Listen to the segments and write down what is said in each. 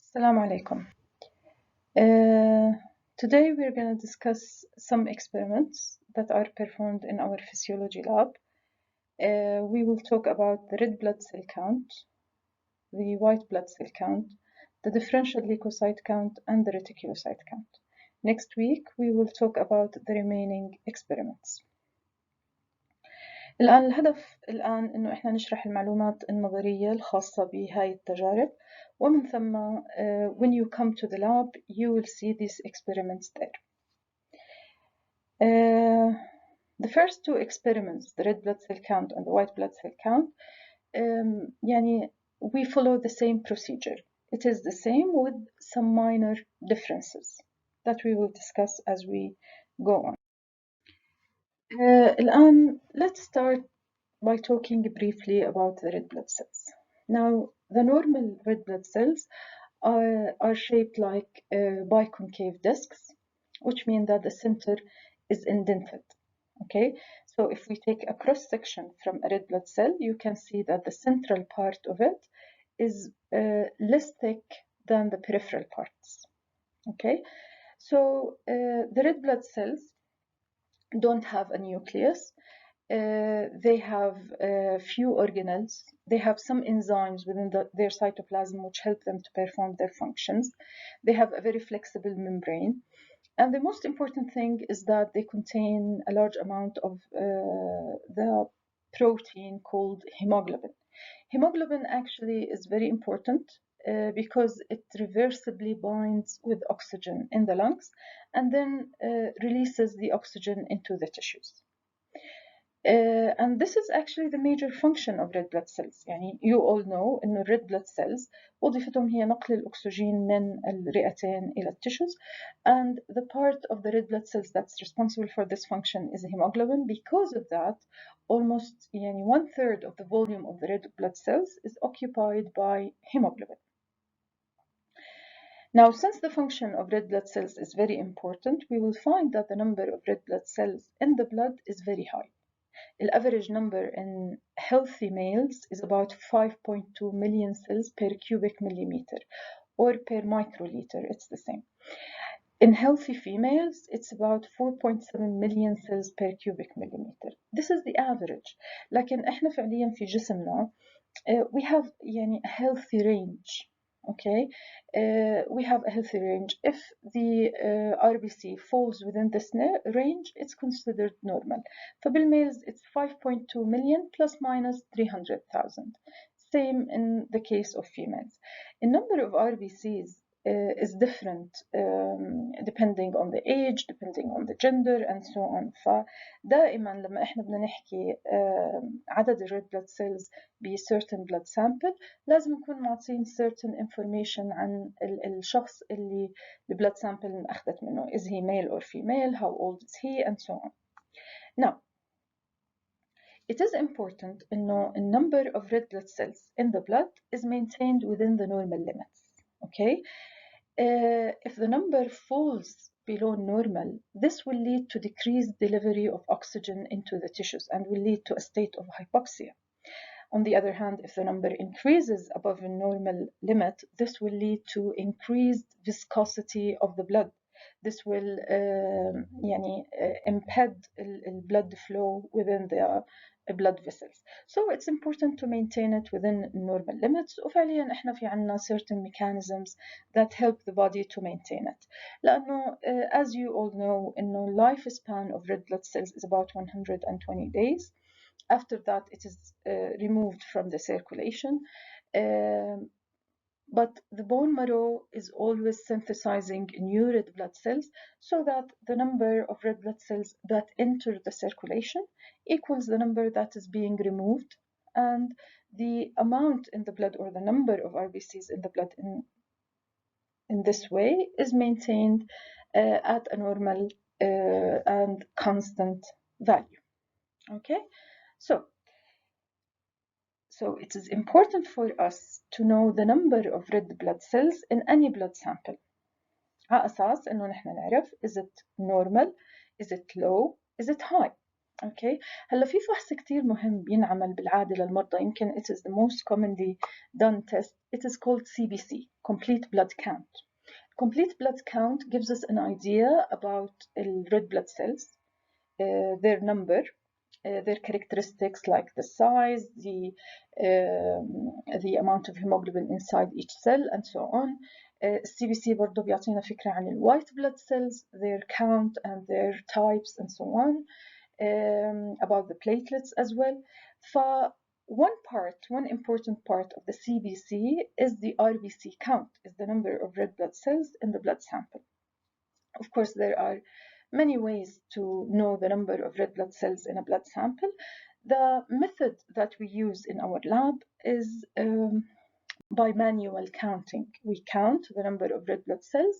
Assalamu alaikum. Today we're going to discuss some experiments that are performed in our physiology lab. We will talk about the red blood cell count, the white blood cell count, the differential leukocyte count, and the reticulocyte count. Next week we will talk about the remaining experiments. الهدف الآن إنه إحنا نشرح المعلومات النظرية الخاصة بهاي التجارب ومن ثم when you come to the lab you will see these experiments there. The first two experiments, the red blood cell count and the white blood cell count, يعني we follow the same procedure. It is the same with some minor differences that we will discuss as we go on. الآن let's start by talking briefly about the red blood cells. Now, the normal red blood cells are shaped like biconcave discs, which mean that the center is indented. Okay, so if we take a cross section from a red blood cell, you can see that the central part of it is less thick than the peripheral parts. Okay, so the red blood cells don't have a nucleus. They have few organelles. They have some enzymes within their cytoplasm which help them to perform their functions. They have a very flexible membrane. And the most important thing is that they contain a large amount of the protein called hemoglobin. Hemoglobin actually is very important because it reversibly binds with oxygen in the lungs and then releases the oxygen into the tissues. And this is actually the major function of red blood cells. يعني you all know إنه red blood cells وظيفتهم هي نقل الأكسجين من الرئتين إلى الtissues, and the part of the red blood cells that's responsible for this function is hemoglobin. Because of that, almost يعني 1/3 of the volume of the red blood cells is occupied by hemoglobin. Now, since the function of red blood cells is very important, we will find that the number of red blood cells in the blood is very high. The average number in healthy males is about 5.2 million cells per cubic millimeter or per microliter, it's the same. In healthy females, it's about 4.7 million cells per cubic millimeter. This is the average. لكن إحنا فعليا في جسمنا we have يعني a healthy range. Okay, we have a healthy range. If the RBC falls within this range, it's considered normal. For males, it's 5.2 million plus minus 300,000. Same in the case of females. The number of RBCs is different depending on the age, depending on the gender, and so on. فدائما لما احنا بدنا نحكي عدد red blood cells ب certain blood sample لازم نكون معطين certain information عن الشخص اللي blood sample أخذت منه. Is he male or female? How old is he? And so on. Now, it is important to know the number of red blood cells in the blood is maintained within the normal limits. Okay, if the number falls below normal, this will lead to decreased delivery of oxygen into the tissues and will lead to a state of hypoxia. On the other hand, if the number increases above a normal limit, this will lead to increased viscosity of the blood. This will impede the blood flow within the blood vessels. So it's important to maintain it within normal limits. وفعليا احنا في عنا certain mechanisms that help the body to maintain it. لأنه as you all know, إنه lifespan of red blood cells is about 120 days. After that, it is removed from the circulation. But the bone marrow is always synthesizing new red blood cells so that the number of red blood cells that enter the circulation equals the number that is being removed, and the amount in the blood or the number of RBCs in the blood in this way is maintained at a normal and constant value. Okay, so it is important for us to know the number of red blood cells in any blood sample. على أساس إنه نحن نعرف is it normal, is it low, is it high. اوكي. هلا في فحص كتير مهم بينعمل بالعادة للمرضى، يمكن it is the most commonly done test. It is called CBC, complete blood count. Complete blood count gives us an idea about red blood cells, their number, their characteristics like the size, the amount of hemoglobin inside each cell, and so on. CBC برضه بيعطينا فكرة عن white blood cells, their count and their types and so on, about the platelets as well. One important part of the CBC is the RBC count, is the number of red blood cells in the blood sample. Of course, there are many ways to know the number of red blood cells in a blood sample. The method that we use in our lab is by manual counting. We count the number of red blood cells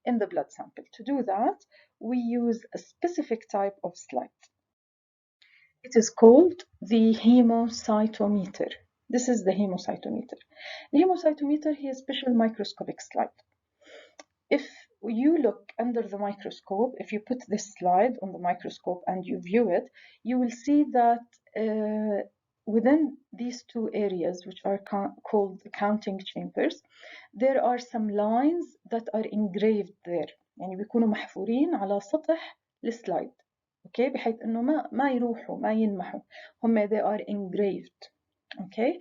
in the blood sample. To do that, we use a specific type of slide. It is called the hemocytometer. This is the hemocytometer. The hemocytometer is a special microscopic slide. If you look under the microscope, if you put this slide on the microscope and you view it, you will see that within these two areas, which are called the counting chambers, there are some lines that are engraved there. يعني بيكونوا محفورين على سطح السلايد. Okay, بحيث إنه ما يروحوا ما ينمحوا. هم they are engraved. Okay.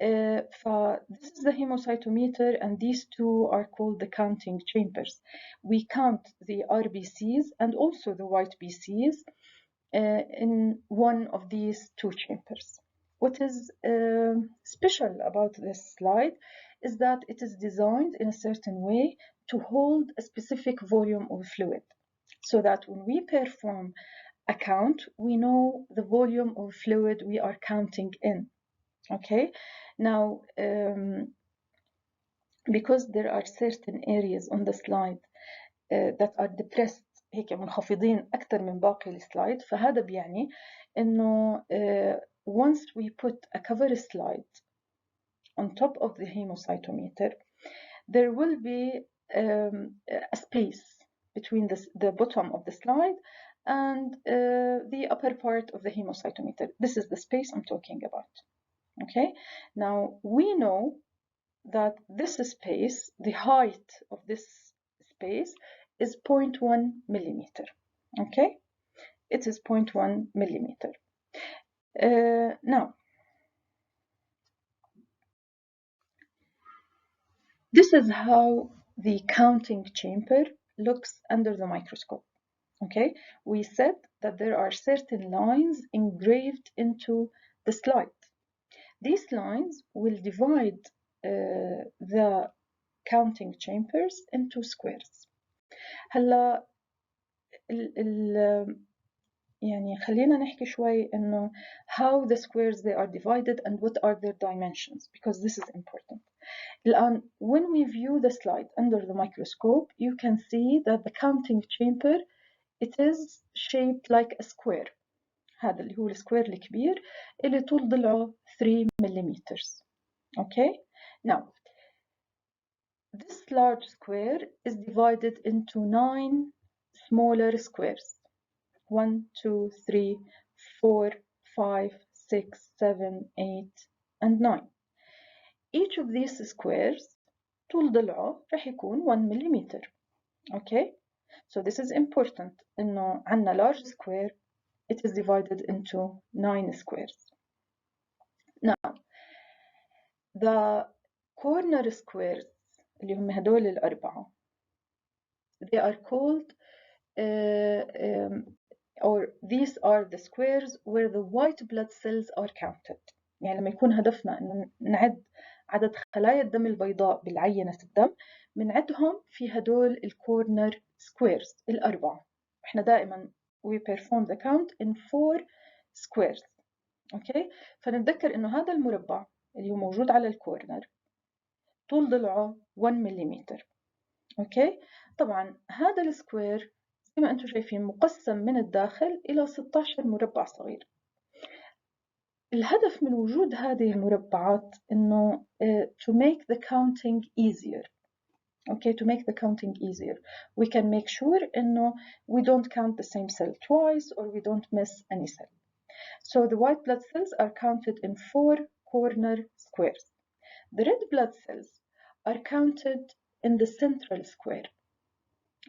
This is the hemocytometer, and these two are called the counting chambers. We count the RBCs and also the white BCs in one of these two chambers. What is special about this slide is that it is designed in a certain way to hold a specific volume of fluid, so that when we perform a count, we know the volume of fluid we are counting in. Okay, now because there are certain areas on the slide that are depressed, هيك منخفضين أكثر من باقي السلايد، فهذا بيعني إنه once we put a cover slide on top of the hemocytometer, there will be a space between the bottom of the slide and the upper part of the hemocytometer. This is the space I'm talking about. Okay, now we know that this space, the height of this space is 0.1 millimeter. Okay, it is 0.1 millimeter. Now, this is how the counting chamber looks under the microscope. Okay, we said that there are certain lines engraved into the slide. These lines will divide the counting chambers into squares. هلا يعني خلينا نحكي شوي إنه how the squares they are divided and what are their dimensions, because this is important. الآن when we view the slide under the microscope, you can see that the counting chamber, it is shaped like a square. هذا اللي هو السكوير الكبير اللي طول ضلعه 3 millimeters. Okay, now this large square is divided into 9 smaller squares. 1, 2, 3, 4, 5, 6, 7, 8, and 9. Each of these squares طول ضلعه رح يكون 1 millimeter. Okay, so this is important. إنه عنا large square, it is divided into 9 squares. Now, the corner squares اللي هم هدول الأربعة, they are called or these are the squares where the white blood cells are counted. يعني لما يكون هدفنا إن نعد عدد خلايا الدم البيضاء بالعينة الدم، بنعدهم في هدول الكورنر سكويرز الأربعة. إحنا دائما we perform the count in 4 squares. أوكي، فنتذكر إنه هذا المربع اللي هو موجود على الكورنر طول ضلعه 1 مليمتر. أوكي، طبعا هذا السكوير زي ما أنتم شايفين مقسم من الداخل إلى 16 مربع صغير. الهدف من وجود هذه المربعات إنه to make the counting easier. okay, to make the counting easier. We can make sure إنه we don't count the same cell twice or we don't miss any cell. So the white blood cells are counted in 4 corner squares. The red blood cells are counted in the central square.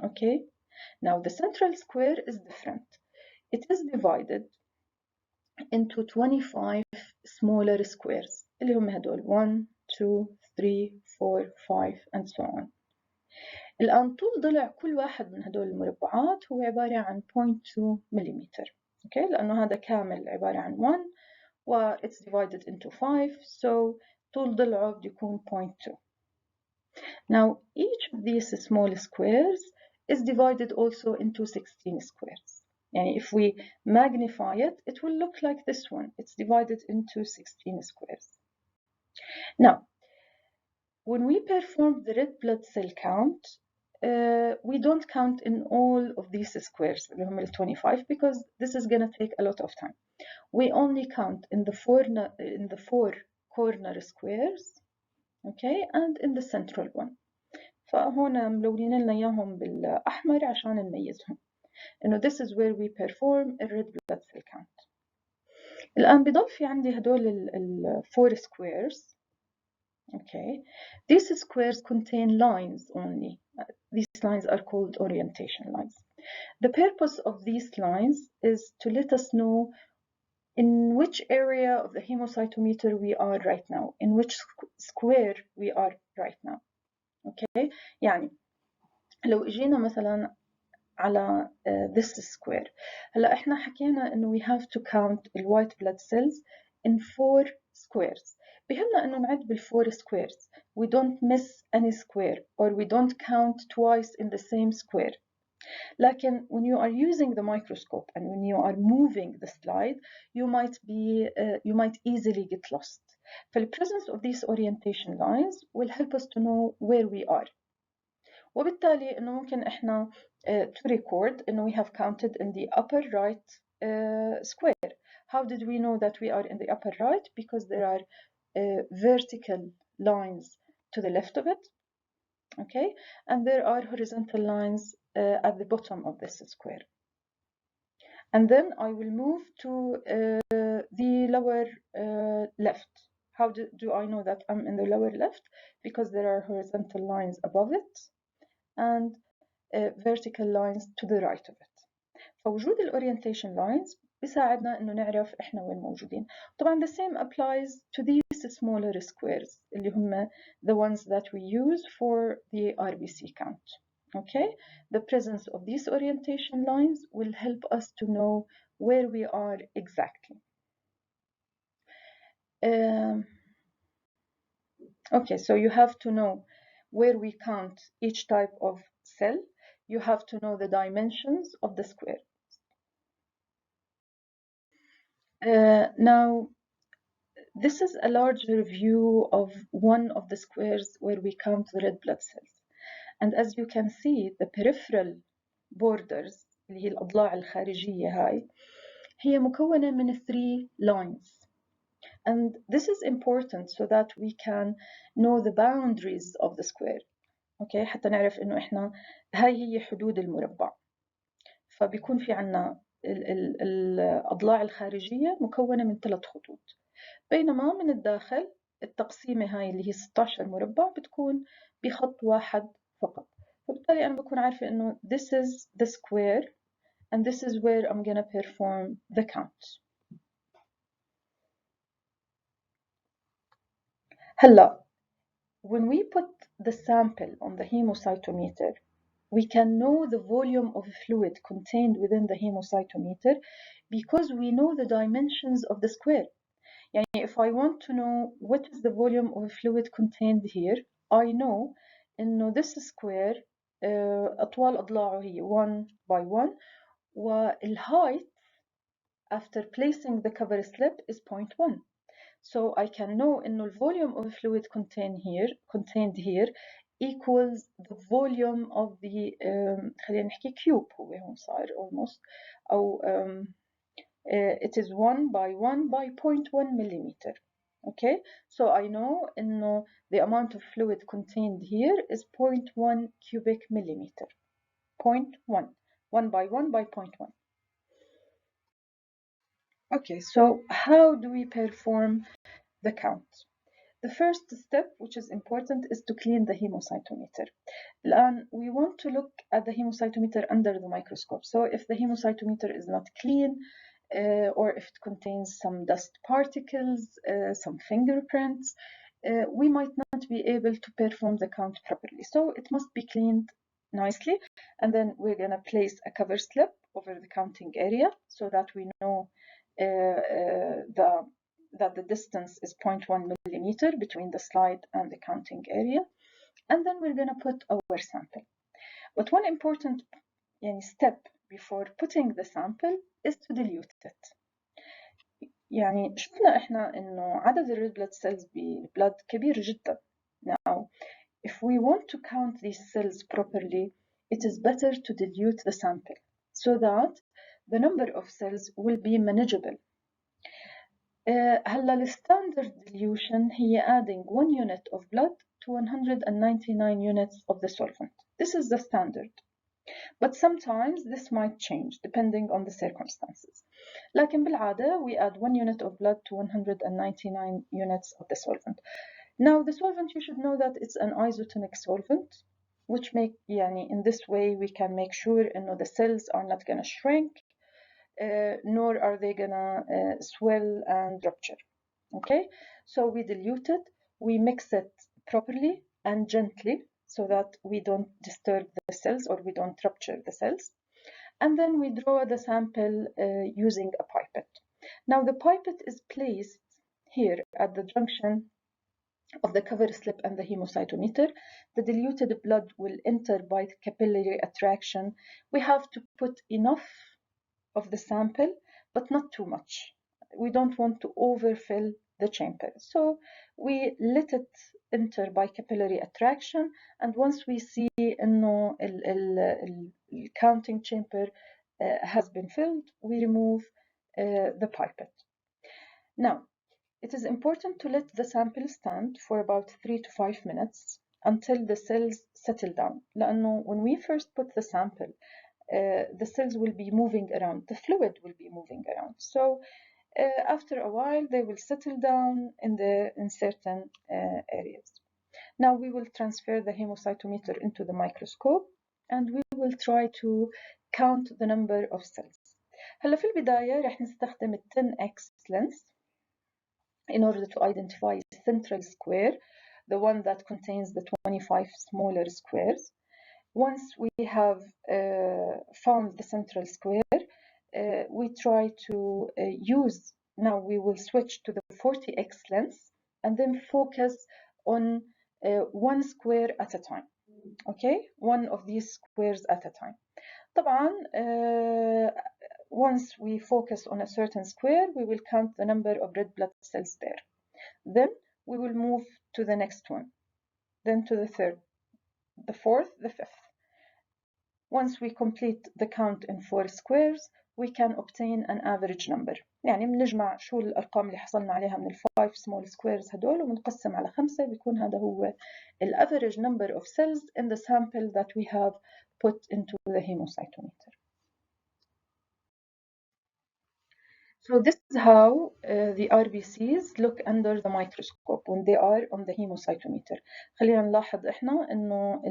Okay, now the central square is different. It is divided into 25 smaller squares اللي هم هدول 1 2 3 4 5 and so on. الآن طول ضلع كل واحد من هدول المربعات هو عبارة عن 0.2 ملم. okay, لأنه هذا كامل عبارة عن 1 و it's divided into 5, so طول ضلعه بده يكون 0.2. Now each of these small squares is divided also into 16 squares. يعني if we magnify it, it will look like this one. It's divided into 16 squares. Now, when we perform the red blood cell count, we don't count in all of these squares, اللي هم 25, because this is going to take a lot of time. We only count in the four corner squares, okay, and in the central one. فهون ملونين لنا إياهم بالأحمر عشان نميزهم. إنه this is where we perform a red blood cell count. الآن بضل في عندي هدول ال 4 squares. Okay, these squares contain lines only. These lines are called orientation lines. The purpose of these lines is to let us know in which area of the hemocytometer we are right now, in which square we are right now. Okay, يعني لو اجينا مثلا على this square. هلا احنا حكينا انه we have to count the white blood cells in 4 squares. بهمنا انه نعد بال4 squares. We don't miss any square or we don't count twice in the same square. لكن when you are using the microscope and when you are moving the slide, you might easily get lost. The presence of these orientation lines will help us to know where we are. وبالتالي إنه ممكن إحنا to record إنه we have counted in the upper right square. How did we know that we are in the upper right? Because there are vertical lines to the left of it, okay, and there are horizontal lines at the bottom of this square. And then I will move to the lower left. How do I know that I'm in the lower left? Because there are horizontal lines above it and vertical lines to the right of it. فوجود ال orientation lines بيساعدنا إنه نعرف إحنا وين موجودين. طبعا the same applies to these smaller squares اللي هم the ones that we use for the RBC count. Okay, the presence of these orientation lines will help us to know where we are exactly. Okay, so you have to know where we count each type of cell. You have to know the dimensions of the square. Now, this is a larger view of one of the squares where we count the red blood cells. And as you can see, the peripheral borders, اللي هي الأضلاع الخارجية هاي، هي مكونة من 3 lines. And this is important so that we can know the boundaries of the square. Okay, حتى نعرف إنه إحنا هاي هي حدود المربع. فبيكون في عنا الأضلاع الخارجية مكونة من 3 خطوط. بينما من الداخل التقسيمة هاي اللي هي 16 مربع بتكون بخط واحد فقط. فبالتالي أنا بكون عارفة إنه this is the square and this is where I'm gonna perform the count. هلا when we put the sample on the hemocytometer, we can know the volume of fluid contained within the hemocytometer because we know the dimensions of the square. يعني if I want to know what is the volume of fluid contained here, I know إنه this square أطوال أضلاعه هي 1 by 1 والheight after placing the cover slip is 0.1. So I can know إنه the volume of fluid contained here equals the volume of the خلينا نحكي cube هو هون صار almost أو it is 1 by 1 by 0.1 millimeter. Okay, so I know the amount of fluid contained here is 0.1 cubic millimeter. 0.1, 1 by 1 by 0.1. Okay, so how do we perform the count? The first step, which is important, is to clean the hemocytometer. We want to look at the hemocytometer under the microscope. So if the hemocytometer is not clean, or if it contains some dust particles, some fingerprints, we might not be able to perform the count properly. So it must be cleaned nicely, and then we're going to place a cover slip over the counting area so that we know that the distance is 0.1 millimeter between the slide and the counting area. And then we're going to put our sample. But one important step before putting the sample is to dilute it. يعني شفنا احنا انه عدد الريد blood cells بالبلد كبير جدا. Now, if we want to count these cells properly, it is better to dilute the sample so that the number of cells will be manageable. هلا الستاندرد dilution هي adding 1 unit of blood to 199 units of the solvent. This is the standard. But sometimes this might change depending on the circumstances. لكن بالعادة we add 1 unit of blood to 199 units of the solvent. Now the solvent, you should know that it's an isotonic solvent, which in this way we can make sure the cells are not going to shrink, nor are they going to swell and rupture. Okay, so we dilute it, we mix it properly and gently so that we don't disturb the cells or we don't rupture the cells. And then we draw the sample using a pipette. Now the pipette is placed here at the junction of the cover slip and the hemocytometer. The diluted blood will enter by capillary attraction. We have to put enough of the sample, but not too much. We don't want to overfill the chamber. So we let it enter by capillary attraction, and once we see the counting chamber has been filled, we remove the pipette. Now, it is important to let the sample stand for about 3 to 5 minutes until the cells settle down. لأنه when we first put the sample, the cells will be moving around, the fluid will be moving around. So after a while, they will settle down in certain areas. Now we will transfer the hemocytometer into the microscope and we will try to count the number of cells. هلا في البداية رح نستخدم 10x lens in order to identify the central square, the one that contains the 25 smaller squares. Once we have found the central square, we try to now we will switch to the 40x lens and then focus on one square at a time. Okay, one of these squares at a time. طبعا once we focus on a certain square, we will count the number of red blood cells there. Then we will move to the next one, then to the third, the fourth, the fifth. Once we complete the count in 4 squares, we can obtain an average number. يعني بنجمع شو الأرقام اللي حصلنا عليها من 5 small squares هدول وبنقسم على 5 بيكون هذا هو average number of cells in the sample that we have put into the hemocytometer. So this is how the RBCs look under the microscope when they are on the hemocytometer. خلينا نلاحظ إحنا إنه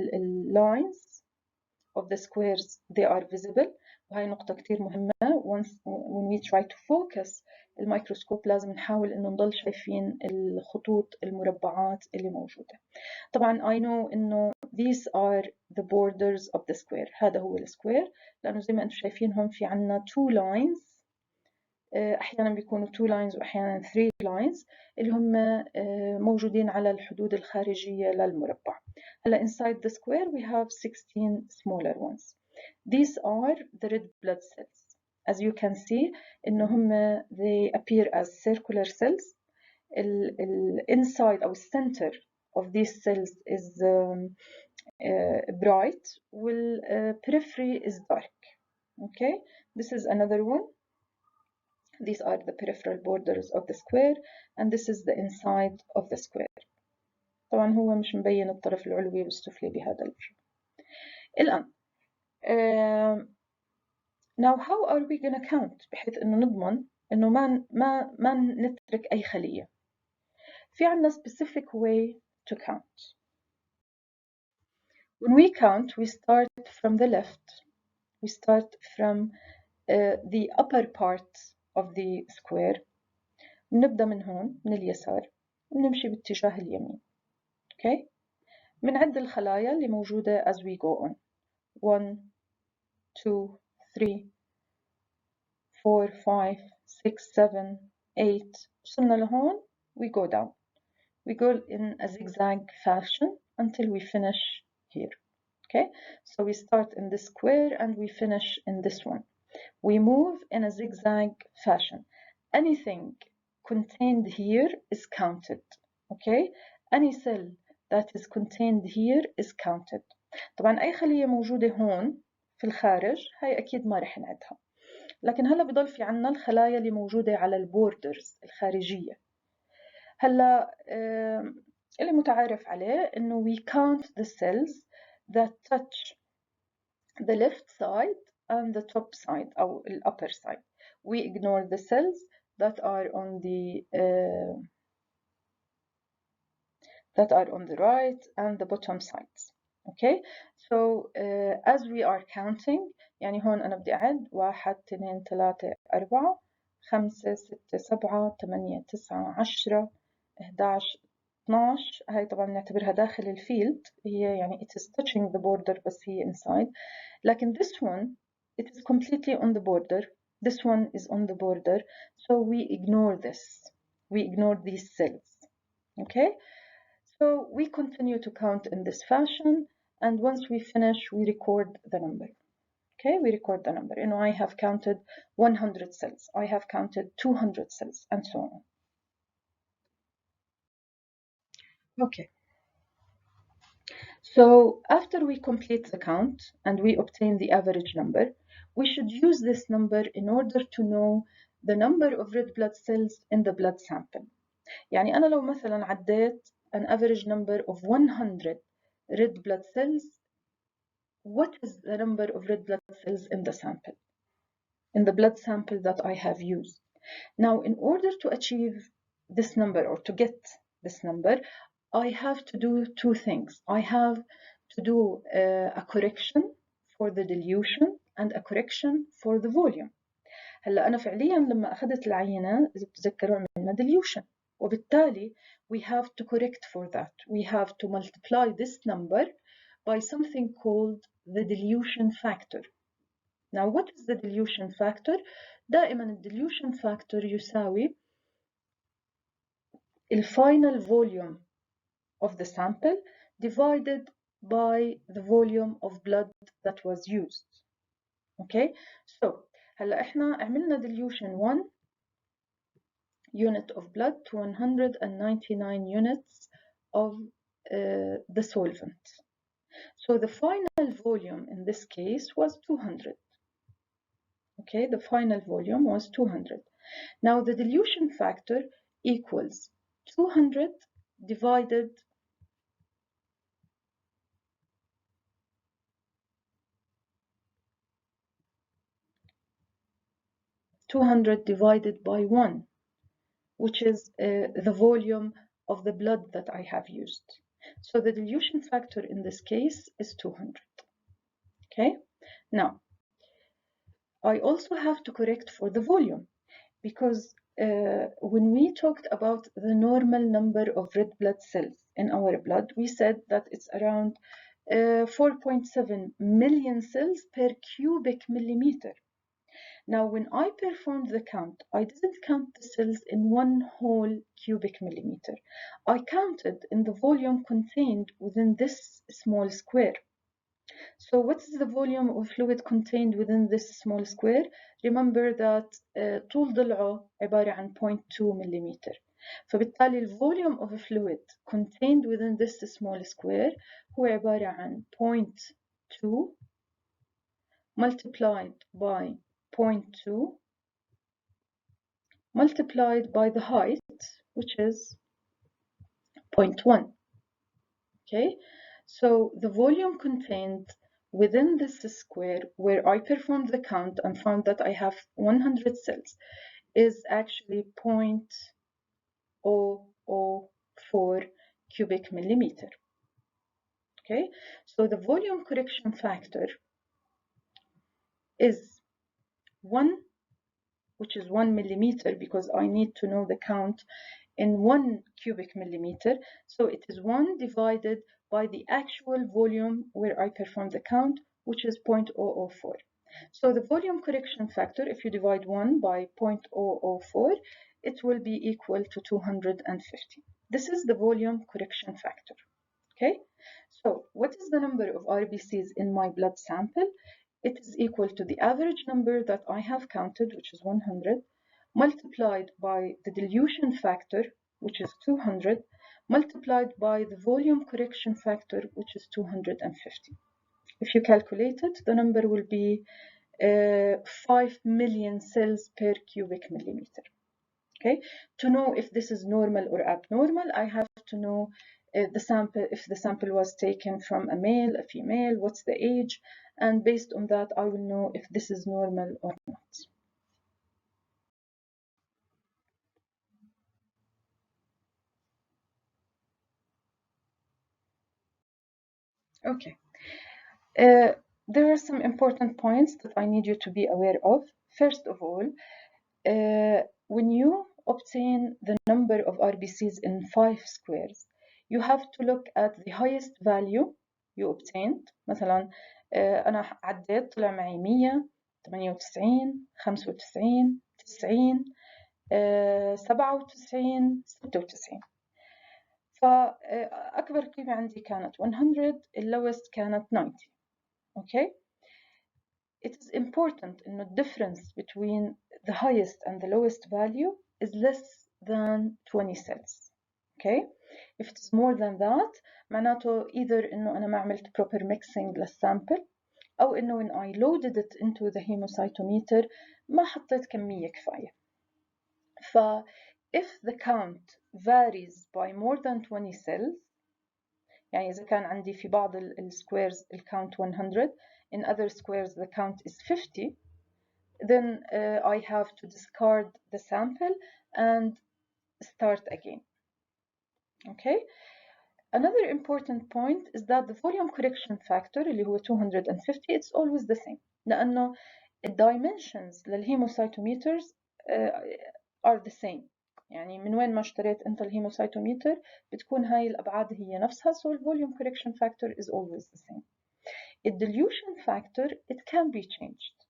lines of the squares they are visible, وهي نقطة كتير مهمة. When we try to focus الميكروسكوب لازم نحاول إنه نضل شايفين الخطوط المربعات اللي موجودة. طبعا I know إنه these are the borders of the square. هذا هو السكوير لأنه زي ما أنتم شايفينهم في عنا 2 lines. أحيانا بيكونوا 2 lines وأحيانا 3 lines اللي هم موجودين على الحدود الخارجية للمربع. هلا inside the square we have 16 smaller ones. These are the red blood cells. As you can see إنه هم they appear as circular cells. Inside or center of these cells is bright, while periphery is dark. Okay, this is another one. These are the peripheral borders of the square, and this is the inside of the square. طبعا هو مش مبين الطرف العلوي والسفلي بهذا الفيو. الآن now how are we gonna count بحيث إنه نضمن إنه ما نترك أي خلية. في عنا specific way to count. When we count, we start from the left. We start from the upper part of the square. نبدأ من هون من اليسار ونمشي باتجاه اليمين. Okay? بنعد الخلايا اللي موجودة as we go on. 1 2 3 4 5 6 7 8 وصلنا لهون. We go down. We go in a zigzag fashion until we finish here. Okay, so we start in this square and we finish in this one. We move in a zigzag fashion. Anything contained here is counted. Okay, any cell that is contained here is counted. طبعا أي خلية موجودة هون في الخارج هاي أكيد ما رح نعدها. لكن هلا بضل في عنا الخلايا اللي موجودة على البوردرز الخارجية. هلا اللي متعارف عليه إنه we count the cells that touch the left side and the top side أو the upper side. We ignore the cells that are on the right and the bottom sides. Okay, so as we are counting يعني هون أنا بدي أعد 1 2 3 4 5 6 7 8 9 10 11 12. هاي طبعا نعتبرها داخل الفيلد، هي يعني it is touching the border بس هي inside. لكن this one it is completely on the border. This one is on the border, so we ignore this. We ignore these cells. Okay, so we continue to count in this fashion, and once we finish we record the number. Okay, we record the number. You know, I have counted 100 cells, I have counted 200 cells, and so on. Okay, so after we complete the count and we obtain the average number, we should use this number in order to know the number of red blood cells in the blood sample. يعني أنا لو مثلا عديت an average number of 100 red blood cells, what is the number of red blood cells in the sample, in the blood sample that I have used? Now, in order to achieve this number or to get this number, I have to do two things. I have to do a correction for the dilution and a correction for the volume. هلا أنا فعليا لما أخذت العينة إذا بتذكروا عملنا dilution، وبالتالي we have to correct for that. We have to multiply this number by something called the dilution factor. Now what is the dilution factor? دائما الديليوشن factor يساوي final volume of the sample divided by the volume of blood that was used. Okay, so هلا احنا عملنا dilution 1 unit of blood to 199 units of the solvent. So the final volume in this case was 200. Okay, the final volume was 200. Now the dilution factor equals 200 divided by 1, which is the volume of the blood that I have used. So the dilution factor in this case is 200. Okay, now I also have to correct for the volume, because when we talked about the normal number of red blood cells in our blood, we said that it's around 4.7 million cells per cubic millimeter. Now, when I performed the count, I didn't count the cells in one whole cubic millimeter. I counted in the volume contained within this small square. So what is the volume of fluid contained within this small square? Remember that طول ضلعه عبارة عن 0.2 millimeter. فبالتالي volume of fluid contained within this small square هو عبارة عن 0.2 multiplied by 0.2 multiplied by the height, which is 0.1. Okay, so the volume contained within this square where I performed the count and found that I have 100 cells is actually 0.004 cubic millimeter. Okay, so the volume correction factor is 1, which is 1 millimeter, because I need to know the count in 1 cubic millimeter. So it is 1 divided by the actual volume where I performed the count, which is 0.004. So the volume correction factor, if you divide 1 by 0.004, it will be equal to 250. This is the volume correction factor. Okay, so what is the number of RBCs in my blood sample? It is equal to the average number that I have counted, which is 100, multiplied by the dilution factor, which is 200, multiplied by the volume correction factor, which is 250. If you calculate it, the number will be 5 million cells per cubic millimeter. Okay, to know if this is normal or abnormal, I have to know the sample, if the sample was taken from a male, a female, what's the age, and based on that, I will know if this is normal or not. Okay, there are some important points that I need you to be aware of. First of all, when you obtain the number of RBCs in 5 squares, you have to look at the highest value you obtained. مثلا أنا عديت طلع معي 100 98 95 90 97 96. فأكبر قيمة عندي كانت 100, اللowest كانت 90. Okay, it is important إنه the difference between the highest and the lowest value is less than 20 cells. Okay, if it is more than that معناته either إنه أنا ما عملت proper mixing للsample أو إنه when I loaded it into the hemocytometer ما حطيت كمية كفاية. ف if the count varies by more than 20 cells، يعني إذا كان عندي في بعض السكويرز الكاونت 100 in other squares the count is 50, then I have to discard the sample and start again. Okay, another important point is that the volume correction factor اللي هو 250 it's always the same لأنه الدايمنشنز للهيموسايتوميترز are the same. يعني من وين ما اشتريت انت الهيموسايتوميتر بتكون هاي الأبعاد هي نفسها, so the volume correction factor is always the same. The dilution factor it can be changed.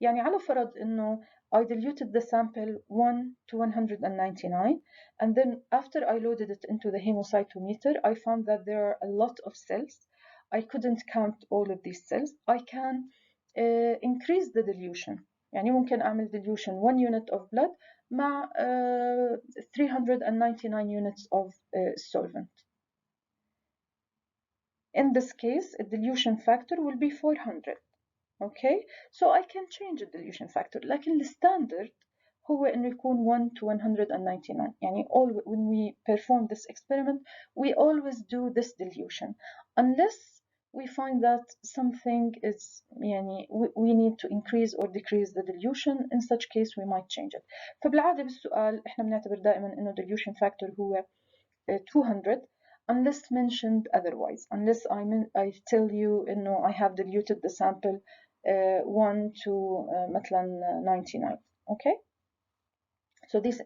يعني على فرض إنه I diluted the sample 1 to 199 and then after I loaded it into the hemocytometer I found that there are a lot of cells. I couldn't count all of these cells. I can increase the dilution. يعني ممكن أعمل dilution 1 unit of blood مع 399 units of solvent. In this case, the dilution factor will be 400. Okay, so I can change the dilution factor. لكن الستاندرد هو إنه يكون 1 to 199. يعني when we perform this experiment, we always do this dilution unless we find that something is يعني we need to increase or decrease the dilution. In such case, we might change it. فبالعادة بالسؤال إحنا بنعتبر دائما إنه dilution factor هو 200. Unless mentioned otherwise, unless I tell you إنه I have diluted the sample 1 to مثلا 99. Okay, so these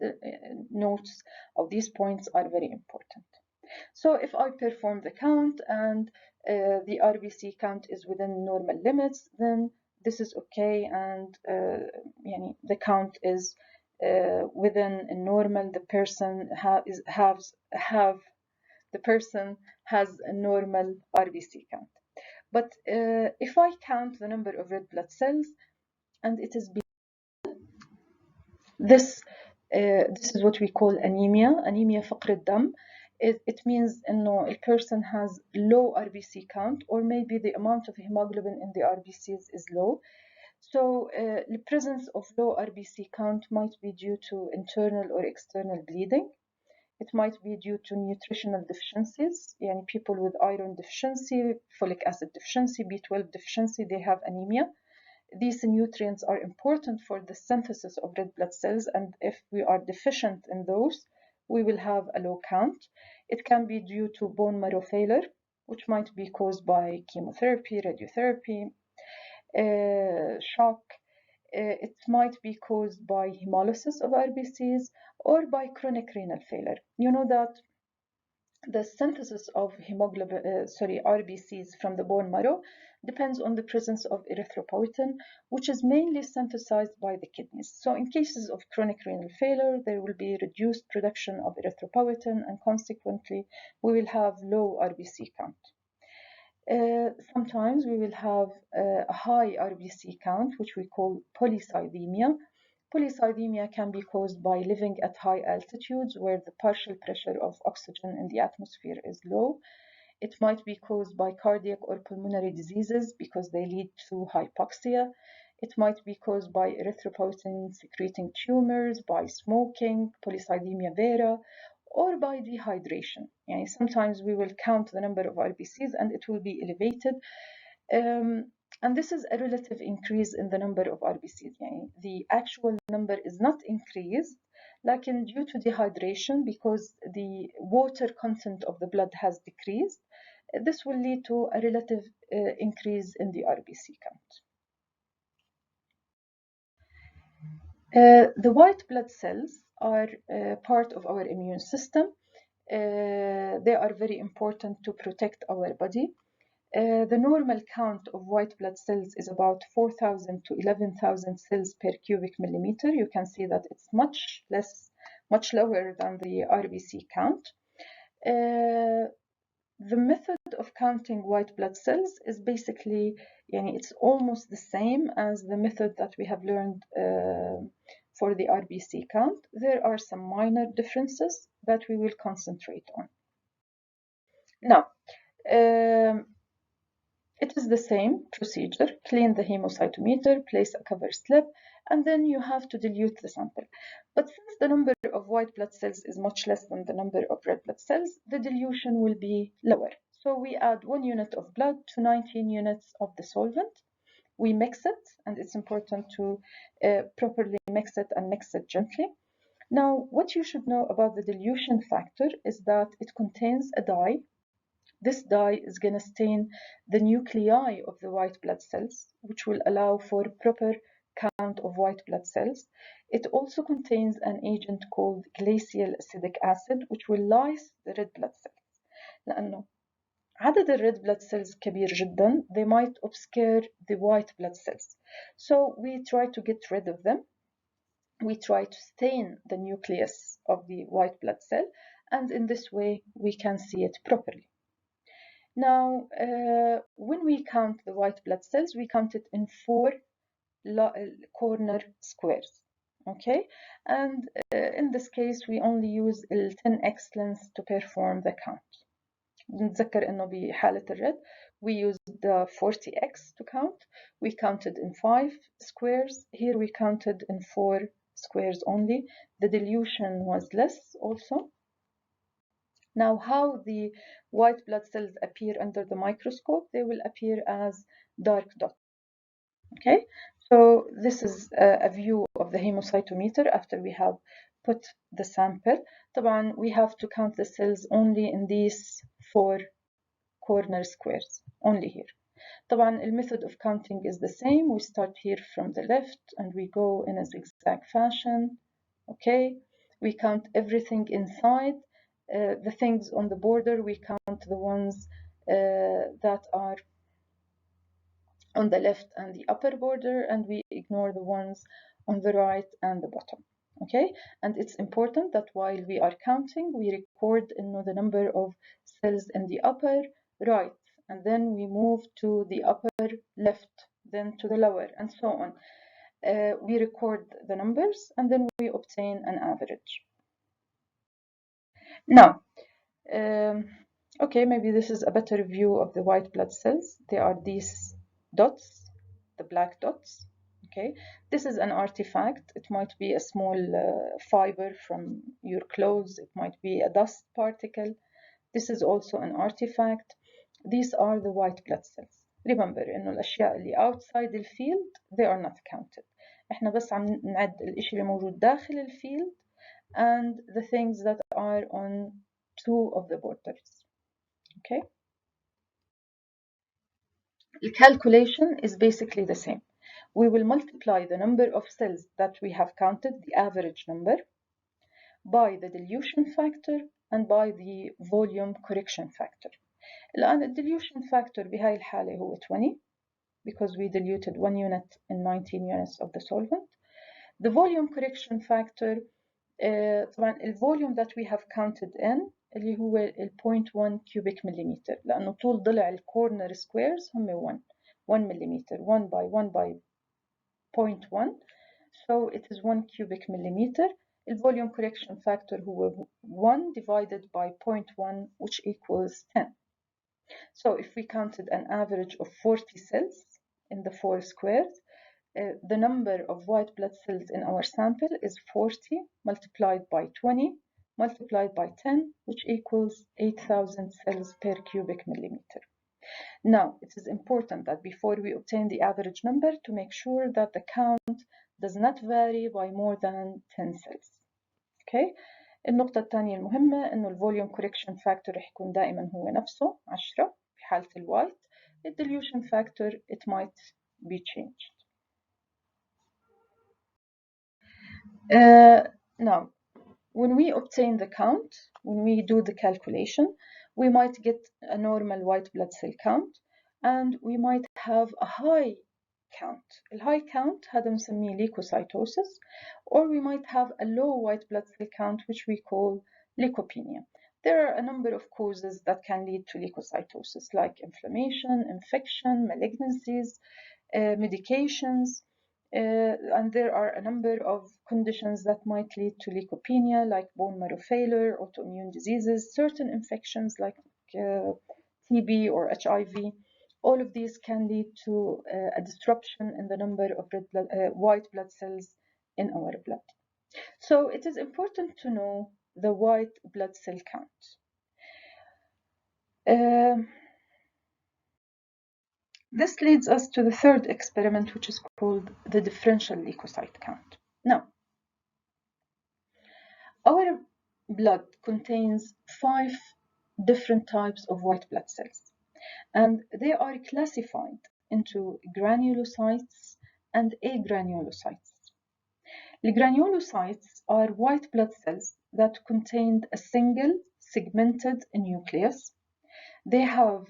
notes of these points are very important. So if I perform the count and the RBC count is within normal limits, then this is okay, and يعني the count is within a normal. The person the person has a normal RBC count. But if I count the number of red blood cells and it is this is what we call anemia فقر الدم. It means إنه a person has low RBC count, or maybe the amount of hemoglobin in the RBCs is low. So the presence of low RBC count might be due to internal or external bleeding. It might be due to nutritional deficiencies, يعني people with iron deficiency, folic acid deficiency, B12 deficiency, they have anemia. These nutrients are important for the synthesis of red blood cells, and if we are deficient in those, we will have a low count. It can be due to bone marrow failure, which might be caused by chemotherapy, radiotherapy, shock. It might be caused by hemolysis of RBCs or by chronic renal failure. You know that the synthesis of RBCs from the bone marrow depends on the presence of erythropoietin, which is mainly synthesized by the kidneys. So in cases of chronic renal failure, there will be reduced production of erythropoietin, and consequently, we will have low RBC count. Sometimes we will have a high RBC count, which we call polycythemia. Polycythemia can be caused by living at high altitudes where the partial pressure of oxygen in the atmosphere is low. It might be caused by cardiac or pulmonary diseases because they lead to hypoxia. It might be caused by erythropoietin secreting tumors, by smoking, polycythemia vera, or by dehydration. Yani sometimes we will count the number of RBCs and it will be elevated. And this is a relative increase in the number of RBCs. Yani the actual number is not increased, like due to dehydration, because the water content of the blood has decreased. This will lead to a relative increase in the RBC count. The white blood cells are part of our immune system. They are very important to protect our body. The normal count of white blood cells is about 4,000 to 11,000 cells per cubic millimeter. You can see that it's much lower than the RBC count. The method of counting white blood cells is basically, it's almost the same as the method that we have learned for the RBC count. There are some minor differences that we will concentrate on. Now, it is the same procedure. Clean the hemocytometer, place a cover slip, and then you have to dilute the sample. But since the number of white blood cells is much less than the number of red blood cells, the dilution will be lower. So we add 1 unit of blood to 19 units of the solvent. We mix it, and it's important to properly mix it and mix it gently. Now, what you should know about the dilution factor is that it contains a dye. This dye is going to stain the nuclei of the white blood cells, which will allow for proper count of white blood cells. It also contains an agent called glacial acidic acid, which will lyse the red blood cells. لأنه عدد الred blood cells كبير جدا, they might obscure the white blood cells. So we try to get rid of them. We try to stain the nucleus of the white blood cell, and in this way we can see it properly. Now, when we count the white blood cells, we count it in 4 corner squares. Okay, and in this case we only use 10x lens to perform the count. نتذكر إنه بحالة الرد we used the 40x to count. We counted in 5 squares. Here we counted in 4 squares only. The dilution was less also. Now, how the white blood cells appear under the microscope? They will appear as dark dots. Okay, so this is a view of the hemocytometer after we have put the sample. طبعا we have to count the cells only in these 4 corner squares, only here. طبعا the method of counting is the same. We start here from the left and we go in a zigzag fashion. Okay, we count everything inside. The things on the border, we count the ones that are on the left and the upper border, and we ignore the ones on the right and the bottom. Okay, and it's important that while we are counting, we record the number of cells in the upper right, and then we move to the upper left, then to the lower, and so on. We record the numbers, and then we obtain an average. Now, okay, maybe this is a better view of the white blood cells. They are these dots, the black dots. Okay, this is an artifact. It might be a small fiber from your clothes. It might be a dust particle. This is also an artifact. These are the white blood cells. Remember إنه الأشياء اللي outside الفيلد they are not counted. إحنا بس عم نعد الإشي اللي موجود داخل الفيلد and the things that are on two of the borders. Okay. The calculation is basically the same. We will multiply the number of cells that we have counted, the average number, by the dilution factor and by the volume correction factor. الآن الديليوشن factor بهاي الحالة هو 20 because we diluted 1 unit in 19 units of the solvent. The volume correction factor طبعا الفوليوم that we have counted in اللي هو ال 0.1 cubic millimeter لأنه طول ضلع الكورنر سكويرز هم 1 millimeter 1 by 1 by 0.1 so it is 1 cubic millimeter. The volume correction factor هو 1 divided by 0.1 which equals 10. So if we counted an average of 40 cells in the 4 squares, the number of white blood cells in our sample is 40 multiplied by 20 multiplied by 10, which equals 8,000 cells per cubic millimeter. Now, it is important that before we obtain the average number to make sure that the count does not vary by more than 10 cells. Okay? النقطة الثانية المهمة إنه الفوليوم كوريكشن فاكتور رح يكون دائما هو نفسه 10 في حالة الوايت. الديليوشن فاكتور it might be changed. Now, when we obtain the count, when we do the calculation, we might get a normal white blood cell count and we might have a high count. A high count هذا بنسميه leukocytosis, or we might have a low white blood cell count which we call leukopenia. There are a number of causes that can lead to leukocytosis like inflammation, infection, malignancies, medications, and there are a number of conditions that might lead to leukopenia like bone marrow failure, autoimmune diseases, certain infections like TB or HIV. All of these can lead to a disruption in the number of white blood cells in our blood. So it is important to know the white blood cell count. This leads us to the third experiment, which is called the differential leukocyte count. Now, our blood contains 5 different types of white blood cells, and they are classified into granulocytes and agranulocytes. The granulocytes are white blood cells that contain a single segmented nucleus. They have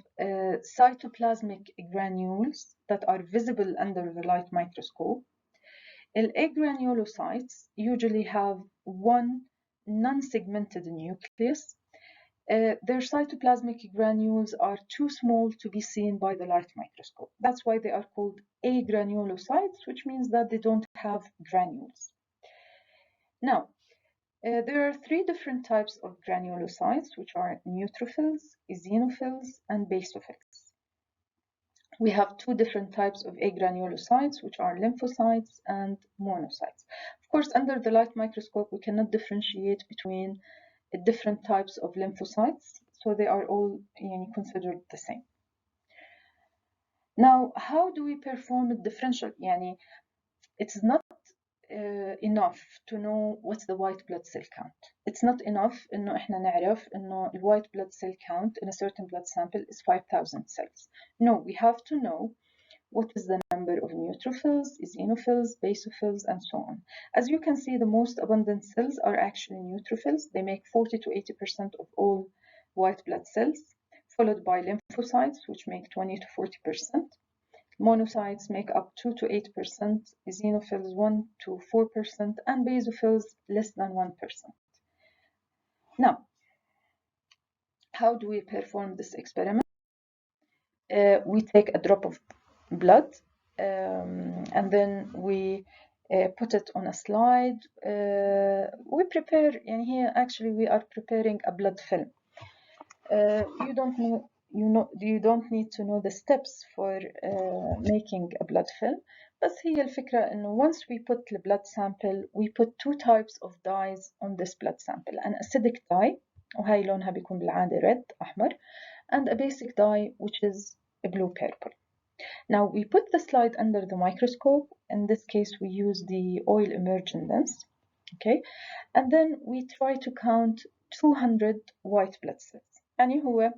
cytoplasmic granules that are visible under the light microscope. The agranulocytes usually have one non-segmented nucleus. Their cytoplasmic granules are too small to be seen by the light microscope. That's why they are called agranulocytes, which means that they don't have granules. Now, there are 3 different types of granulocytes, which are neutrophils, eosinophils, and basophils. We have 2 different types of agranulocytes, which are lymphocytes and monocytes. Of course, under the light microscope, we cannot differentiate between different types of lymphocytes, so they are all considered the same. Now, how do we perform a differential? It's not enough to know what's the white blood cell count. It's not enough إنه إحنا نعرف إنه the white blood cell count in a certain blood sample is 5,000 cells. No, we have to know what is the number of neutrophils, eosinophils, basophils, and so on. As you can see, the most abundant cells are actually neutrophils. They make 40 to 80% of all white blood cells, followed by lymphocytes, which make 20 to 40%. Monocytes make up 2 to 8%, eosinophils 1 to 4%, and basophils less than 1%. Now, how do we perform this experiment? We take a drop of blood and then we put it on a slide. We prepare, and here actually we are preparing a blood film. You don't know you don't need to know the steps for making a blood film. بس هي الفكرة إنه once we put the blood sample, we put two types of dyes on this blood sample: an acidic dye, وهي لونها بيكون بالعادة red أحمر, and a basic dye which is blue purple. Now we put the slide under the microscope. In this case we use the oil immersion lens, okay, and then we try to count 200 white blood cells. يعني هو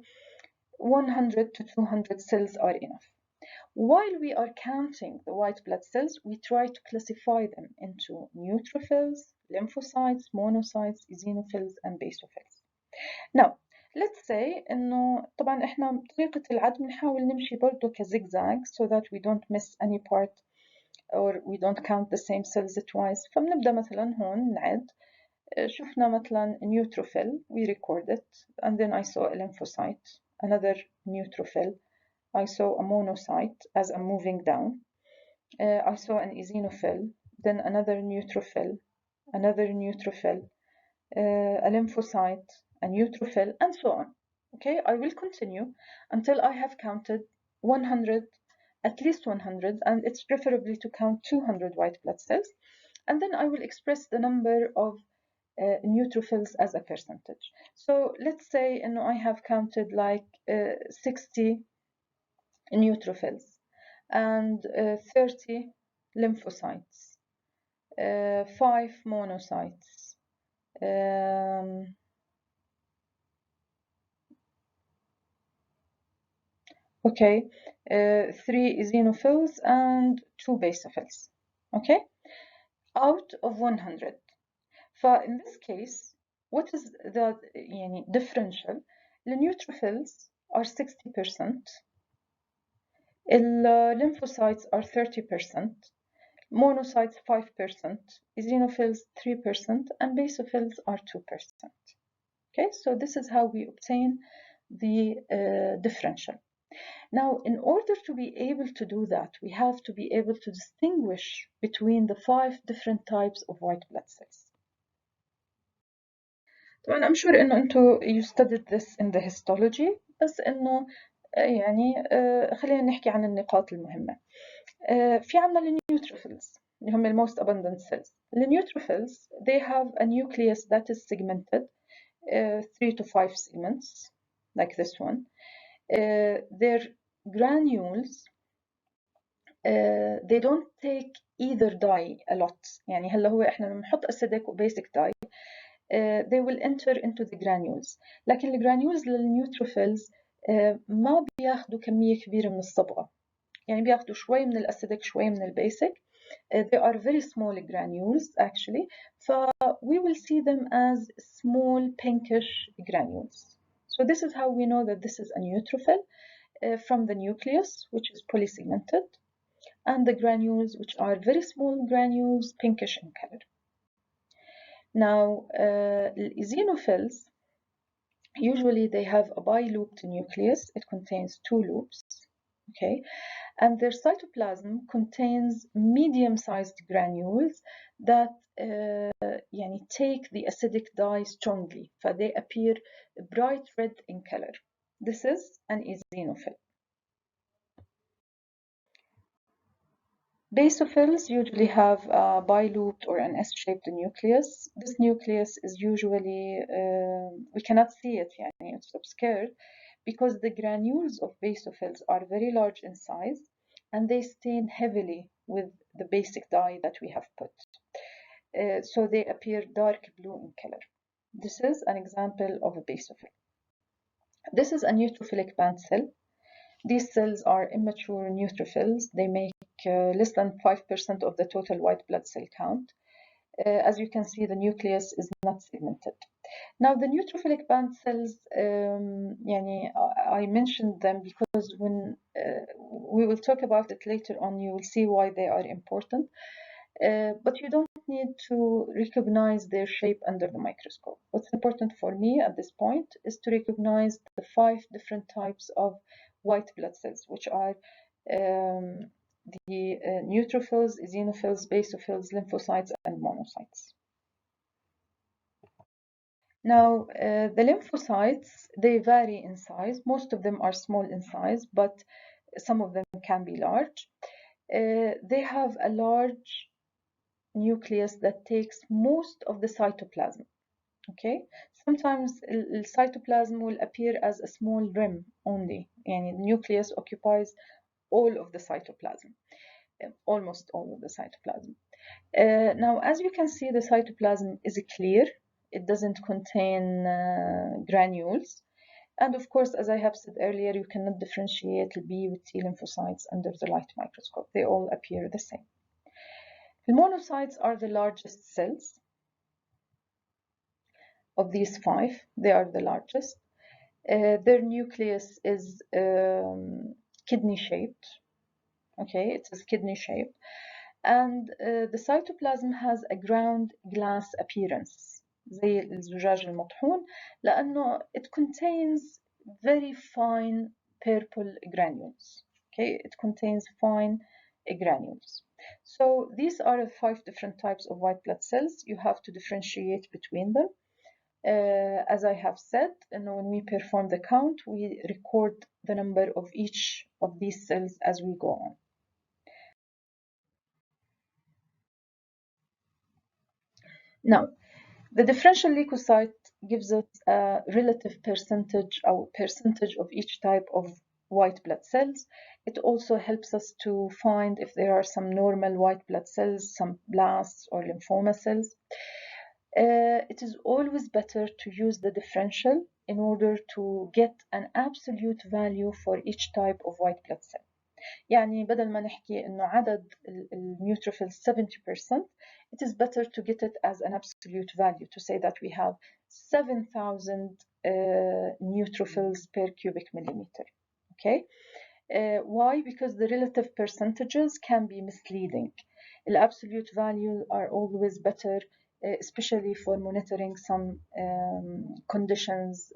100 to 200 cells are enough. While we are counting the white blood cells, we try to classify them into neutrophils, lymphocytes, monocytes, eosinophils, and basophils. Now, let's say إنه طبعا إحنا بطريقة العد بنحاول نمشي برضه كزigzag so that we don't miss any part or we don't count the same cells twice. فبنبدأ مثلا هون نعد. شفنا مثلا neutrophil, we record it, and then I saw a lymphocyte, another neutrophil, I saw a monocyte as I'm moving down, I saw an eosinophil, then another neutrophil, a lymphocyte, a neutrophil, and so on. Okay, I will continue until I have counted 100, at least 100, and it's preferably to count 200 white blood cells, and then I will express the number of neutrophils as a percentage. So let's say I have counted like 60 neutrophils and 30 lymphocytes, 5 monocytes, okay, 3 eosinophils and 2 basophils, okay, out of 100. In this case, what is the differential? The neutrophils are 60%, lymphocytes are 30%, monocytes 5%, eosinophils 3%, and basophils are 2%. Okay, so this is how we obtain the differential. Now, in order to be able to do that, we have to be able to distinguish between the 5 different types of white blood cells. طبعا I'm sure إنه أنتوا you studied this in the histology, بس إنه خلينا نحكي عن النقاط المهمة. في عنا النيوتروفيلز اللي هم the most abundant cells. The neutrophils, they have a nucleus that is segmented, 3 to 5 segments, like this one. Their granules, they don't take either dye a lot. يعني هلا هو إحنا لما نحط acidic و basic dye, they will enter into the granules. لكن الجرانيولز للنيوتروفيلز ما بياخدوا كمية كبيرة من الصبغة. يعني بياخدوا شوي من الأسيدك شوي من البيسك. They are very small granules actually. We will see them as small pinkish granules. So this is how we know that this is a neutrophil from the nucleus, which is polysegmented, and the granules, which are very small granules, pinkish in color. Now, eosinophils, usually they have a bi-looped nucleus. It contains 2 loops, okay, and their cytoplasm contains medium-sized granules that take the acidic dye strongly, so they appear bright red in color. This is an eosinophil. Basophils usually have a bi-looped or an S-shaped nucleus. This nucleus is usually, we cannot see it, it's obscured, because the granules of basophils are very large in size and they stain heavily with the basic dye that we have put. So they appear dark blue in color. This is an example of a basophil. This is a neutrophilic band cell. These cells are immature neutrophils. They make less than 5% of the total white blood cell count. As you can see, the nucleus is not segmented. Now, the neutrophilic band cells, I mentioned them because when we will talk about it later on, you will see why they are important. But you don't need to recognize their shape under the microscope. What's important for me at this point is to recognize the 5 different types of white blood cells, which are the neutrophils, eosinophils, basophils, lymphocytes, and monocytes. Now, the lymphocytes, they vary in size. Most of them are small in size, but some of them can be large. They have a large nucleus that takes most of the cytoplasm. Okay, sometimes the cytoplasm will appear as a small rim only, and the nucleus occupies all of the cytoplasm, almost all of the cytoplasm. Now, as you can see, the cytoplasm is clear. It doesn't contain granules. And of course, as I have said earlier, you cannot differentiate B with T lymphocytes under the light microscope. They all appear the same. The monocytes are the largest cells of these five. They are the largest. Their nucleus is kidney-shaped. Okay, it is kidney-shaped. And the cytoplasm has a ground glass appearance زي الزجاج المطحون لأنه it contains very fine purple granules. Okay, it contains fine granules. So these are the 5 different types of white blood cells. You have to differentiate between them. As I have said, when we perform the count, we record the number of each of these cells as we go on. Now, the differential leukocyte gives us a relative percentage of each type of white blood cells. It also helps us to find if there are some normal white blood cells, some blasts or lymphoma cells. It is always better to use the differential in order to get an absolute value for each type of white blood cell. يعني بدل ما نحكي إنه عدد النيوتروفيلز 70%, it is better to get it as an absolute value, to say that we have 7,000 neutrophils per cubic millimeter. Okay? Why? Because the relative percentages can be misleading. The absolute values are always better, especially for monitoring some conditions,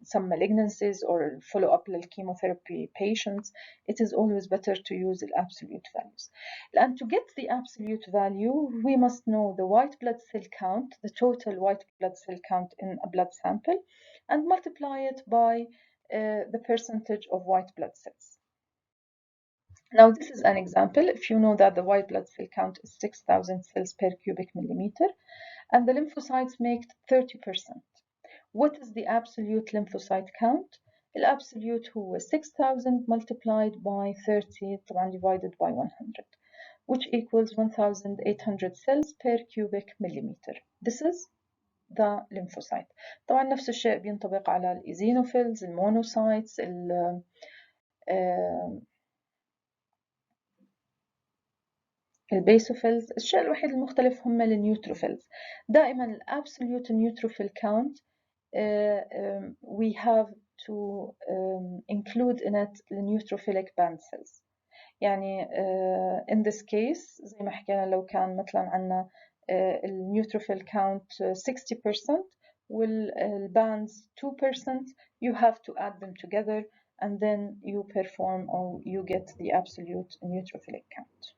some malignancies or follow-up chemotherapy patients. It is always better to use the absolute values. And to get the absolute value, we must know the white blood cell count, the total white blood cell count in a blood sample, and multiply it by the percentage of white blood cells. Now, this is an example. If you know that the white blood cell count is 6,000 cells per cubic millimeter, and the lymphocytes make 30%. What is the absolute lymphocyte count? The absolute هو 6,000 multiplied by 30 طبعا divided by 100, which equals 1,800 cells per cubic millimeter. This is the lymphocyte. طبعا نفس الشيء بينطبق على الإيزينوفيلز، المونوسايتس، البيسوفيلز. الشيء الوحيد المختلف هم النيوتروفيلز. دائما الابسوليوت نيوتروفيل count we have to include in it the neutrophilic band cells. يعني in this case زي ما حكينا لو كان مثلا عندنا النيوتروفيل count 60% والbands 2%, you have to add them together and then you perform or you get the absolute neutrophilic count.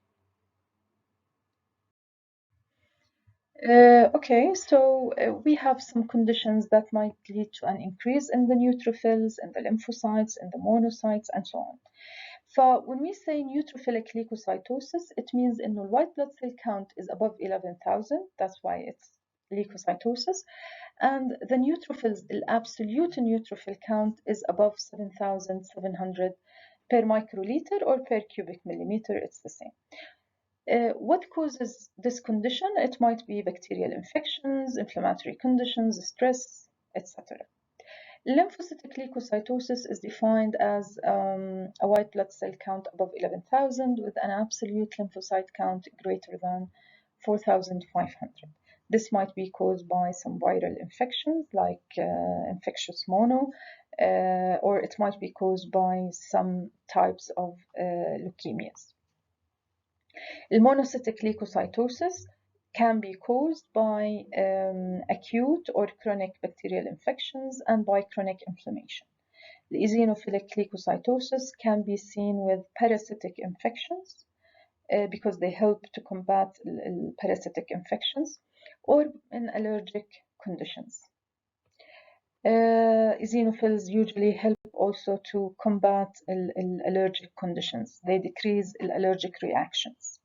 Okay, so we have some conditions that might lead to an increase in the neutrophils, in the lymphocytes, in the monocytes, and so on. So when we say neutrophilic leukocytosis, it means in the white blood cell count is above 11,000. That's why it's leukocytosis. And the neutrophils, the absolute neutrophil count is above 7,700 per microliter or per cubic millimeter. It's the same. What causes this condition? It might be bacterial infections, inflammatory conditions, stress, etc. Lymphocytic leukocytosis is defined as a white blood cell count above 11,000 with an absolute lymphocyte count greater than 4,500. This might be caused by some viral infections like infectious mono, or it might be caused by some types of leukemias. Monocytic leukocytosis can be caused by acute or chronic bacterial infections and by chronic inflammation. The eosinophilic leukocytosis can be seen with parasitic infections because they help to combat parasitic infections or in allergic conditions. Eosinophils usually help also to combat allergic conditions. They decrease allergic reactions.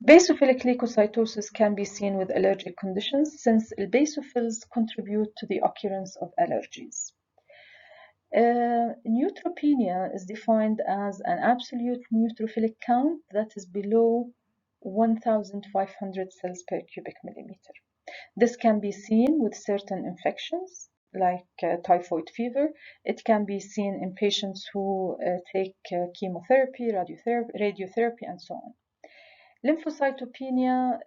Basophilic leukocytosis can be seen with allergic conditions since basophils contribute to the occurrence of allergies. Neutropenia is defined as an absolute neutrophilic count that is below 1,500 cells per cubic millimeter. This can be seen with certain infections like typhoid fever. It can be seen in patients who take chemotherapy, radiotherapy, and so on. Lymphocytopenia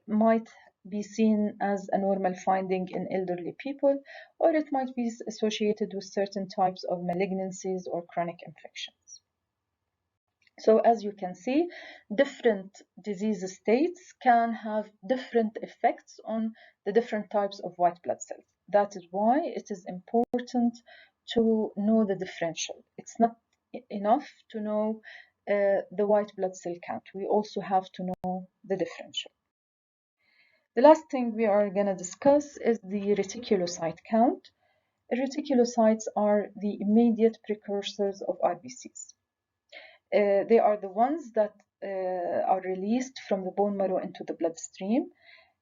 might be seen as a normal finding in elderly people, or it might be associated with certain types of malignancies or chronic infections. So as you can see, different disease states can have different effects on the different types of white blood cells. That is why it is important to know the differential. It's not enough to know the white blood cell count. We also have to know the differential. The last thing we are going to discuss is the reticulocyte count. Reticulocytes are the immediate precursors of RBCs. They are the ones that are released from the bone marrow into the bloodstream.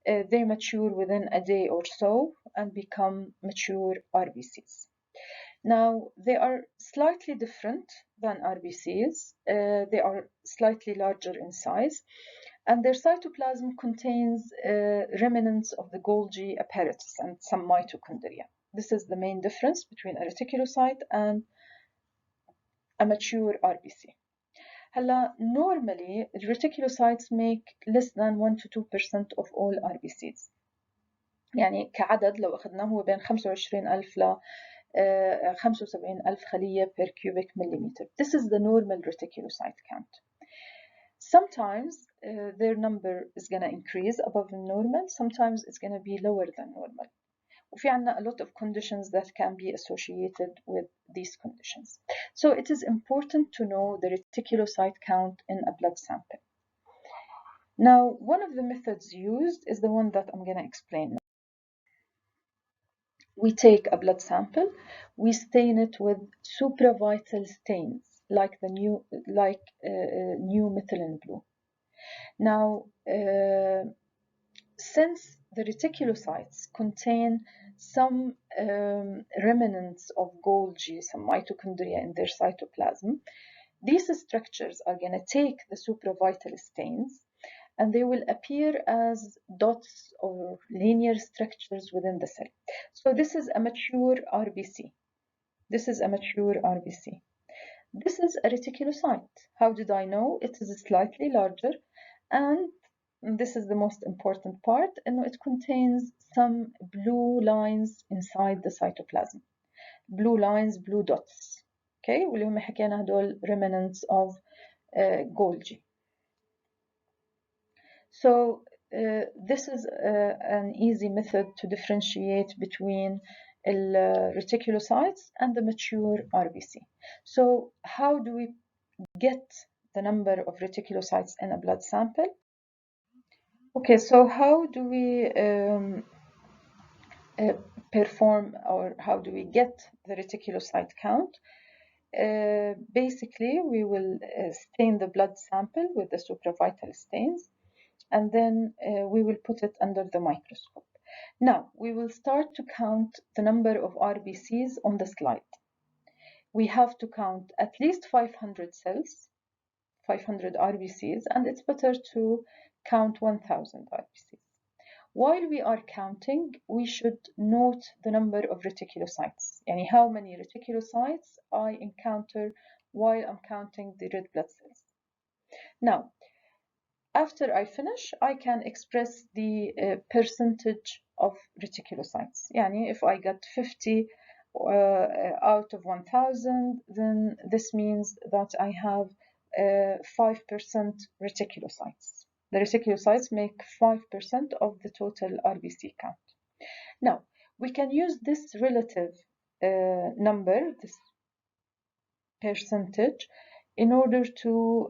They mature within a day or so and become mature RBCs. Now, they are slightly different than RBCs. They are slightly larger in size, and their cytoplasm contains remnants of the Golgi apparatus and some mitochondria. This is the main difference between a reticulocyte and a mature RBC. Normally, reticulocytes make less than 1 to 2% of all RBCs. يعني كعدد لو أخذناه هو بين 25,000 ل 75,000 خلية per cubic millimeter. This is the normal reticulocyte count. Sometimes their number is going to increase above the normal. Sometimes it's going to be lower than normal. وفي عنا a lot of conditions that can be associated with these conditions. So it is important to know the reticulocyte count in a blood sample. Now, one of the methods used is the one that I'm going to explain now. We take a blood sample, we stain it with supravital stains like new methylene blue. Now, since the reticulocytes contain some remnants of Golgi, some mitochondria in their cytoplasm, these structures are going to take the supravital stains and they will appear as dots or linear structures within the cell. So this is a mature RBC. This is a mature RBC. This is a reticulocyte. How did I know? It is slightly larger, and this is the most important part, and it contains some blue lines inside the cytoplasm. Blue lines, blue dots. Okay, واللي هم حكينا هدول remnants of Golgi. So this is an easy method to differentiate between reticulocytes and the mature RBC. So how do we get the number of reticulocytes in a blood sample? Okay, so how do we perform, or how do we get the reticulocyte count? Basically, we will stain the blood sample with the supravital stains, and then we will put it under the microscope. Now, we will start to count the number of RBCs on the slide. We have to count at least 500 cells, 500 RBCs, and it's better to count 1,000 RBCs. While we are counting, we should note the number of reticulocytes, yani how many reticulocytes I encounter while I'm counting the red blood cells. Now, after I finish, I can express the percentage of reticulocytes. Yani if I got 50 out of 1,000, then this means that I have 5% reticulocytes. The reticulocytes make 5% of the total RBC count. Now, we can use this relative number, this percentage, in order to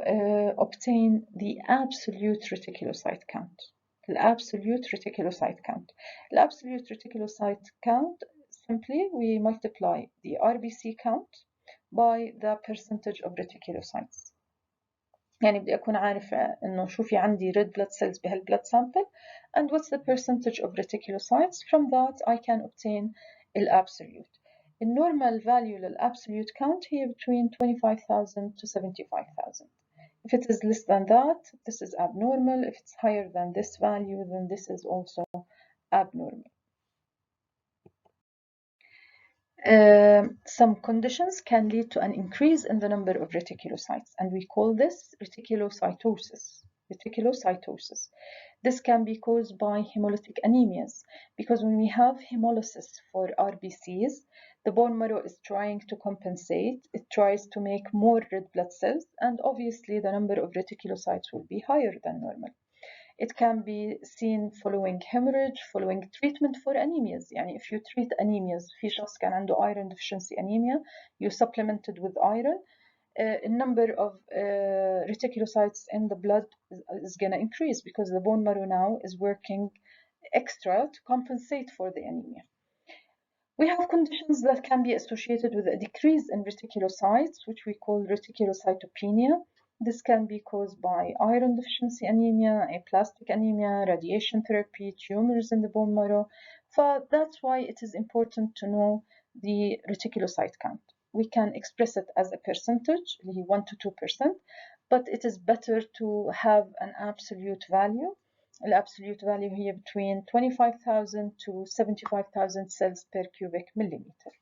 obtain the absolute reticulocyte count. The absolute reticulocyte count. The absolute reticulocyte count simply we multiply the RBC count by the percentage of reticulocytes. يعني بدي أكون عارفة إنه شو في عندي red blood cells بهالblood sample and what's the percentage of reticulocytes. From that I can obtain الabsolute. The normal value للabsolute count هي between 25,000 to 75,000. If it is less than that, this is abnormal. If it's higher than this value, then this is also abnormal. Some conditions can lead to an increase in the number of reticulocytes, and we call this reticulocytosis. Reticulocytosis. This can be caused by hemolytic anemias, because when we have hemolysis for RBCs, the bone marrow is trying to compensate. It tries to make more red blood cells, and obviously the number of reticulocytes will be higher than normal. It can be seen following hemorrhage, following treatment for anemias. يعني if you treat anemias, في شخص كان عنده iron deficiency anemia, you supplemented with iron, a number of reticulocytes in the blood is going to increase because the bone marrow now is working extra to compensate for the anemia. We have conditions that can be associated with a decrease in reticulocytes, which we call reticulocytopenia. This can be caused by iron deficiency anemia, aplastic anemia, radiation therapy, tumors in the bone marrow. So that's why it is important to know the reticulocyte count. We can express it as a percentage, 1 to 2%, but it is better to have an absolute value. الابسوليوت value هي between 25,000 to 75,000 cells per cubic millimeter.